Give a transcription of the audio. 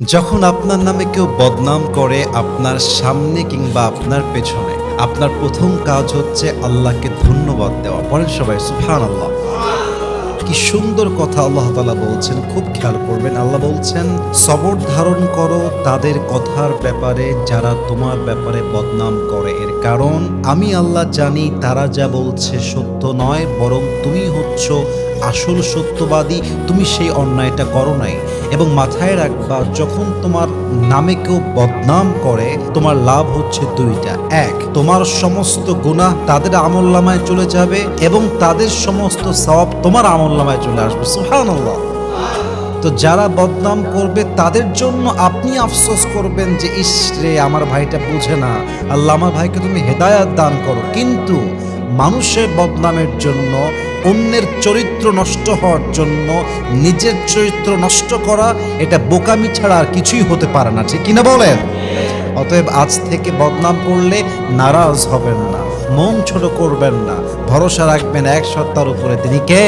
যখন আপনার নামে কেউ বদনাম করে আপনার সামনে কিংবা আপনার পেছনে, আপনার প্রথম কাজ হচ্ছে আল্লাহকে ধন্যবাদ দেওয়া। পড়েন সবাই সুবহানাল্লাহ। কি সুন্দর কথা আল্লাহ তাআলা বলছেন, খুব খেয়াল করবেন। আল্লাহ বলছেন, সবর ধারণ করো তাদের কথার ব্যাপারে যারা তোমার ব্যাপারে বদনাম করে। এর কারণ আমি আল্লাহ জানি তারা যা বলছে সত্য নয়, বরং তুমি হচ্ছ আসল সত্যবাদী। তুমি সেই অন্যায়টা করো নাই। এবং মাথায় রাখবা, যখন তোমার নামে কেউ বদনাম করে তোমার লাভ হচ্ছে দুইটা। এক, তোমার সমস্ত গুনাহ তাদের আমলনামায় চলে যাবে এবং তাদের সমস্ত সওয়াব তোমার আমলনামায় চলে আসবে। সুবহানাল্লাহ। তো যারা বদনাম করবে তাদের জন্য আপনি আফসোস করবেন যে ইস রে, আমার ভাইটা বুঝে না, আল্লাহ আমার ভাইকে তুমি হেদায়াত দান করো। কিন্তু মানুষের বদনামের জন্য, অন্যের চরিত্র নষ্ট হওয়ার জন্য নিজের চরিত্র নষ্ট করা, এটা বোকামি ছাড়া আর কিছুই হতে পারে না, ঠিক কিনা বলেন? অতএব আজ থেকে বদনাম করলে নারাজ হবেন না, মন ছোট করবেন না, ভরসা রাখবেন এক সত্তার উপরে, তিনি কে?